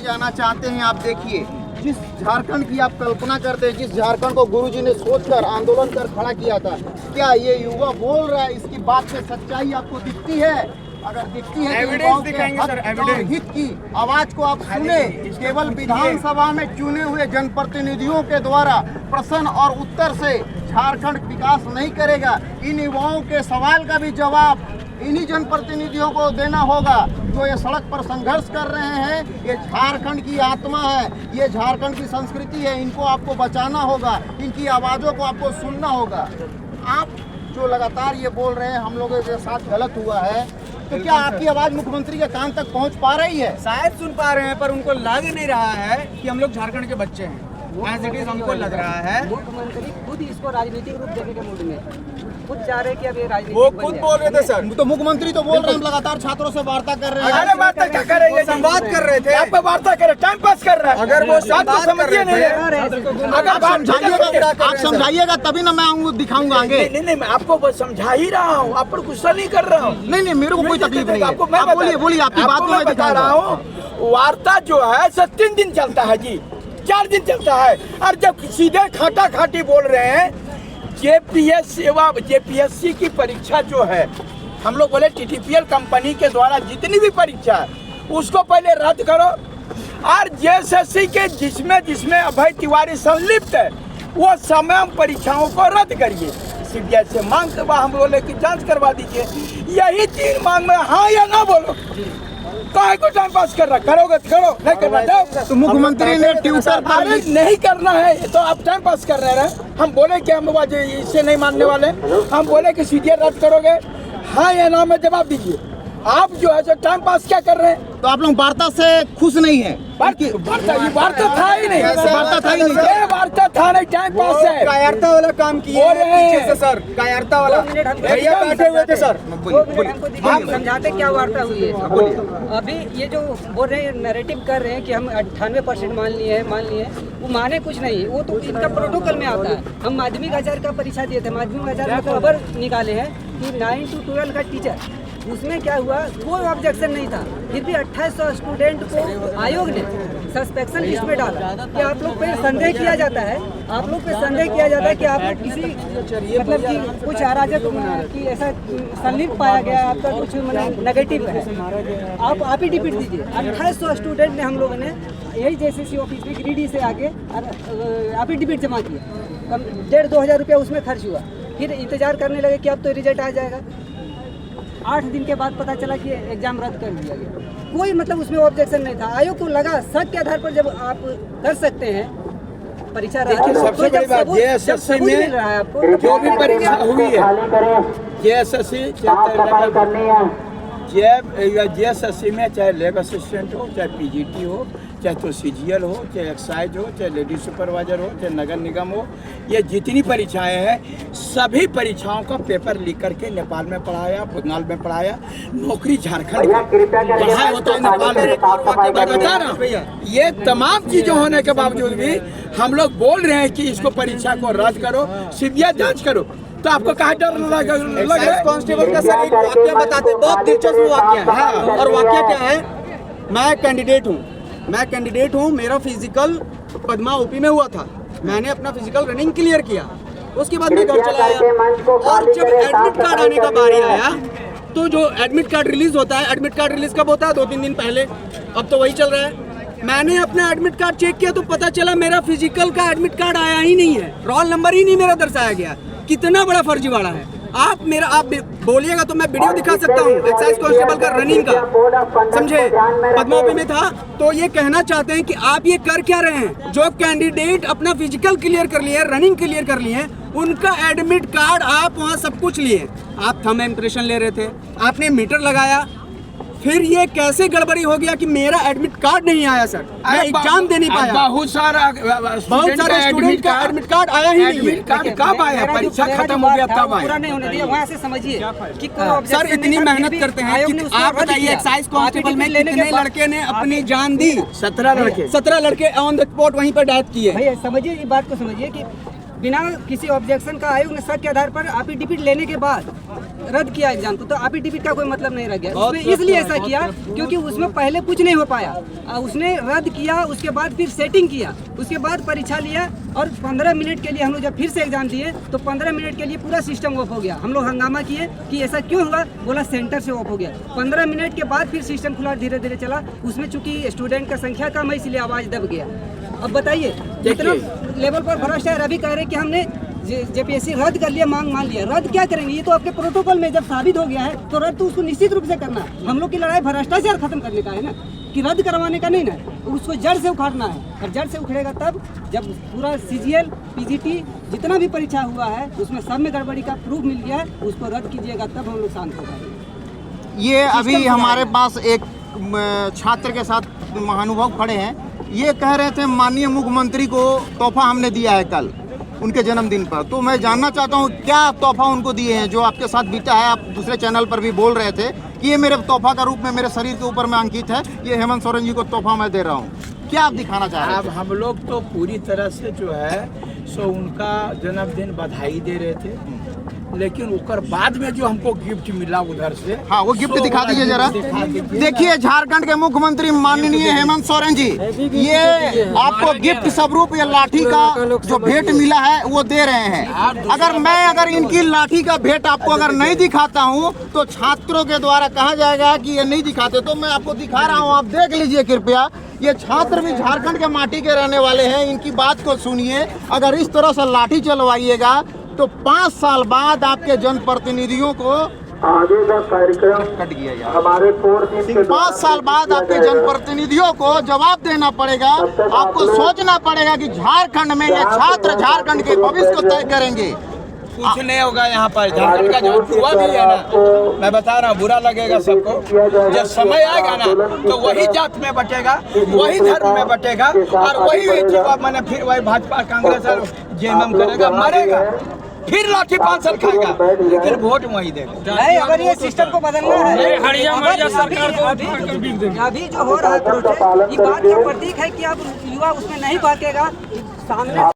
जाना चाहते हैं। आप देखिए, जिस झारखंड की आप कल्पना करते हैं, जिस झारखंड को गुरुजी ने सोचकर आंदोलन कर खड़ा किया था, क्या ये युवा बोल रहा है? इसकी बात से सच्चाई आपको दिखती है? अगर दिखती है तो हित की आवाज को आप सुने। केवल विधानसभा में चुने हुए जनप्रतिनिधियों के द्वारा प्रश्न और उत्तर से झारखंड विकास नहीं करेगा। इन युवाओं के सवाल का भी जवाब इन्हीं जनप्रतिनिधियों को देना होगा जो ये सड़क पर संघर्ष कर रहे हैं। ये झारखंड की आत्मा है, ये झारखंड की संस्कृति है। इनको आपको बचाना होगा, इनकी आवाज़ों को आपको सुनना होगा। आप जो लगातार ये बोल रहे हैं हम लोगों के साथ गलत हुआ है, तो क्या आपकी आवाज़ मुख्यमंत्री के कान तक पहुंच पा रही है? शायद सुन पा रहे हैं, पर उनको लग नहीं रहा है कि हम लोग झारखंड के बच्चे हैं। एज इट इज हमको लग रहा है मुख्यमंत्री खुद इसको राजनीतिक रूप देने के मूड में खुद जा रहे हैं कि अब ये राजनीतिक वो खुद बोल रहे थे सर। तो मुख्यमंत्री तो बोल रहे हैं हम लगातार छात्रों से वार्ता कर रहे हैं। अरे वार्ता क्या कर रहे हैं? संवाद कर रहे थे। आप वार्ता कर रहे, टाइम पास कर रहे हैं। अगर वो बात समझिए नहीं, अगर आप समझाइएगा तभी ना मैं आऊँगा, दिखाऊंगा आगे। नहीं, मैं आपको बस समझा ही रहा हूँ, आप पर गुस्सा नहीं कर रहा हूँ। नहीं, मेरे को कोई तकलीफ नहीं है। आपको बोलिए आपकी बात में मैं बता रहा हूँ। वार्ता जो है 3 दिन चलता है जी, 4 दिन चलता है। और जब सीधे खाटा खाटी बोल रहे हैं जेपीएससी की परीक्षा जो है, हम लोग बोले टीटीपीएल कंपनी के द्वारा जितनी भी परीक्षा है उसको पहले रद्द करो, और जेएसएससी के जिसमें अभय तिवारी संलिप्त है वो तमाम परीक्षाओं को रद्द करिए। सीबीआई से मांग करवा, हम बोले कि जांच करवा दीजिए। यही 3 मांग में हाँ या ना बोलो। काहे को टाइम पास कर रहा? करोगे तो करो, नहीं करना जाओ। तो मुख्यमंत्री ने ट्विटर पर नहीं करना है तो आप टाइम पास कर रहे हैं। हम बोले कि हम इससे नहीं मानने वाले, हम बोले कि सीधे रद्द करोगे, हाँ या ना में जवाब दीजिए। आप जो है जो टाइम पास क्या कर रहे हैं? तो आप लोग वार्ता से खुश नहीं है? वार्ता था ही नहीं, वार्ता था ही नहीं, वार्ता था नहीं, टाइम पास है। कायरता वाला काम किए हैं सर, कायरता वाला भैया बैठे हुए थे सर। हम समझाते क्या वार्ता हुई है। अभी ये जो बोल रहे हैं, नैरेटिव कर रहे हैं कि हम 98% मान लिए हैं, वो माने कुछ नहीं। वो तो इनका प्रोटोकॉल में आता है। हम माध्यमिक आचार्य का परीक्षा दिए थे, माध्यमिक आचार्य में खबर निकाले हैं कि 9 to 12 का टीचर, उसमें क्या हुआ, कोई ऑब्जेक्शन नहीं था, फिर भी 2800 स्टूडेंट को आयोग ने सस्पेक्शन लिस्ट में डाला कि आप लोग पे संदेह किया जाता है, आप लोग पे संदेह किया जाता है कि आप लोग किसी मतलब कि कुछ अराजक की ऐसा संलिप्त पाया गया है, आपका कुछ मतलब नेगेटिव है, आप ही डिपीट दीजिए। 2800 स्टूडेंट ने हम लोगों ने यही जेएसएससी ऑफिस में गिरिडीह से आके आप ही डिपीट जमा किया। 1,500-2 हज़ार रुपया उसमें खर्च हुआ। फिर इंतजार करने लगे कि अब तो रिजल्ट आ जाएगा। 8 दिन के बाद पता चला कि एग्जाम रद्द कर दिया गया। कोई मतलब उसमें ऑब्जेक्शन नहीं था। आयोग को लगा शक के आधार पर जब आप कर सकते हैं परीक्षा रद्द। सबसे बड़ी बात जेएसएससी में जो भी परीक्षा हुई है, जेएसएससी जेएसएससी में चाहे लैब असिस्टेंट हो, चाहे पीजीटी हो, चाहे तो सीजीएल हो, चाहे एक्साइज हो, चाहे लेडी सुपरवाइजर हो, चाहे नगर निगम हो, ये जितनी परीक्षाएं हैं सभी परीक्षाओं का पेपर लीक करके नेपाल में पढ़ाया, बंगाल में पढ़ाया, नौकरी झारखंड पढ़ाया होता है नेपाल में। बता रहा हूँ, ये तमाम चीजें होने के बावजूद भी हम लोग बोल रहे हैं कि इसको परीक्षा को रद्द करो, सीबीआई जांच करो। तो आपको कहाँ डर लग रहा है? कांस्टेबल का सर एक वाक्य बताते, बहुत दिलचस्प वाक्य है। और वाक्य क्या है, मैं कैंडिडेट हूँ, मेरा फिजिकल पद्मा ओपी में हुआ था, मैंने अपना फिजिकल रनिंग क्लियर किया, उसके बाद मैं घर चला आया। और जब एडमिट कार्ड आने का बारी आया तो जो एडमिट कार्ड रिलीज होता है, एडमिट कार्ड रिलीज कब होता है? 2-3 दिन पहले। अब तो वही चल रहा है। मैंने अपना एडमिट कार्ड चेक किया तो पता चला मेरा फिजिकल का एडमिट कार्ड आया ही नहीं है, रोल नंबर ही नहीं मेरा दर्शाया गया। कितना बड़ा फर्जीवाड़ा है। आप बोलिएगा तो मैं वीडियो दिखा सकता हूँ एक्साइज कांस्टेबल का रनिंग का, समझे, पद्मावती में था। तो ये कहना चाहते हैं कि आप ये कर क्या रहे हैं? जो कैंडिडेट अपना फिजिकल क्लियर कर लिए, रनिंग क्लियर कर लिए, उनका एडमिट कार्ड आप वहाँ सब कुछ लिए, आप थंब इम्प्रेशन ले रहे थे, आपने मीटर लगाया, फिर ये कैसे गड़बड़ी हो गया कि मेरा एडमिट कार्ड नहीं आया सर, मैं एग्जाम दे नहीं पाया। बहुत सारे स्टूडेंट का एडमिट कार्ड आया ही नहीं। एडमिट कार्ड कब आया? परीक्षा खत्म हो गया तब आया। पूरा नहीं होने दिया। वहाँ से समझिए कि सर इतनी मेहनत करते हैं कि आप बताइए एक्साइज कांस्टेबल में कितने लड़के ने अपनी जान दी? 17 लड़के ऑन द स्पॉट वहीं पर डेथ की है। भैया समझिए, ये बात को समझिए कि बिना किसी ऑब्जेक्शन का आयोग ने शक के आधार पर एफिडेविट लेने के बाद रद्द किया एग्जाम को, तो एफिडेविट का कोई मतलब नहीं रह गया। उसमें इसलिए ऐसा किया क्योंकि उसमें पहले कुछ नहीं हो पाया, उसने रद्द किया, उसके बाद फिर सेटिंग किया, उसके बाद परीक्षा लिया और 15 मिनट के लिए हम लोग जब फिर से एग्जाम दिए तो 15 मिनट के लिए पूरा सिस्टम ऑफ हो गया। हम लोग हंगामा किए कि ऐसा क्यों हुआ, बोला सेंटर से ऑफ हो गया। 15 मिनट के बाद फिर सिस्टम खुला, धीरे धीरे चला। उसमें चूंकि स्टूडेंट का संख्या कम है इसलिए आवाज़ दब गया। अब बताइए जितना लेवल पर भ्रष्टाचार, अभी कह रहे कि हमने जेपीएससी रद्द कर लिया, मांग मान लिया, रद्द क्या करेंगे? ये तो आपके प्रोटोकॉल में जब साबित हो गया है तो रद्द तो उसको निश्चित रूप से करना है। हम लोग की लड़ाई भ्रष्टाचार खत्म करने का है ना, कि रद्द करवाने का नहीं ना, उसको जड़ से उखाड़ना है। और जड़ से उखड़ेगा तब जब पूरा सीजीएल पीजीटी जितना भी परीक्षा हुआ है उसमें सब में गड़बड़ी का प्रूफ मिल गया है, उसको रद्द कीजिएगा तब हम लोग शांत हो पाएंगे। ये अभी हमारे पास एक छात्र के साथ महानुभाव खड़े हैं, ये कह रहे थे माननीय मुख्यमंत्री को तोहफा हमने दिया है कल उनके जन्मदिन पर। तो मैं जानना चाहता हूँ क्या तोहफा उनको दिए हैं जो आपके साथ बीता है? आप दूसरे चैनल पर भी बोल रहे थे कि ये मेरे तोहफा का रूप में मेरे शरीर के ऊपर में अंकित है, ये हेमंत सोरेन जी को तोहफा मैं दे रहा हूँ। क्या आप दिखाना चाह रहे हैं? अब हम लोग तो पूरी तरह से जो है सो उनका जन्मदिन बधाई दे रहे थे, लेकिन उसके बाद में जो हमको गिफ्ट मिला उधर से, हाँ वो गिफ्ट दिखा दीजिए जरा। देखिए झारखंड के मुख्यमंत्री माननीय हेमंत सोरेन जी, ये आपको गिफ्ट स्वरूप ये लाठी का जो भेंट मिला है वो दे रहे हैं। अगर इनकी लाठी का भेंट आपको अगर नहीं दिखाता हूँ तो छात्रों के द्वारा कहा जाएगा कि ये नहीं दिखाते, तो मैं आपको दिखा रहा हूँ, आप देख लीजिए कृपया। ये छात्र भी झारखंड के माटी के रहने वाले हैं, इनकी बात को सुनिए। अगर इस तरह से लाठी चलवाइएगा तो 5 साल बाद आपके जनप्रतिनिधियों को आगे का कार्यक्रम कट गया यार, हमारे 5 साल बाद आपके जनप्रतिनिधियों को जवाब देना पड़ेगा। आपको सोचना पड़ेगा कि झारखंड में ये छात्र झारखंड के भविष्य को तय करेंगे। कुछ नहीं होगा यहाँ पर। झारखंड का जो युवा भी है ना, मैं बता रहा हूँ, बुरा लगेगा सबको, जब समय आएगा ना तो वही जात में बटेगा, वही धर्म में बटेगा और वही मैंने फिर वही भाजपा कांग्रेस और जेएमएम करेगा, मरेगा, फिर लाठी 5 साल खाएगा, लेकिन वोट वही देगा। नहीं, अगर ये सिस्टम को बदलना है, अभी जो हो रहा है प्रोटेस्ट, ये बात का प्रतीक है कि अब युवा उसमें नहीं भागेगा, सामने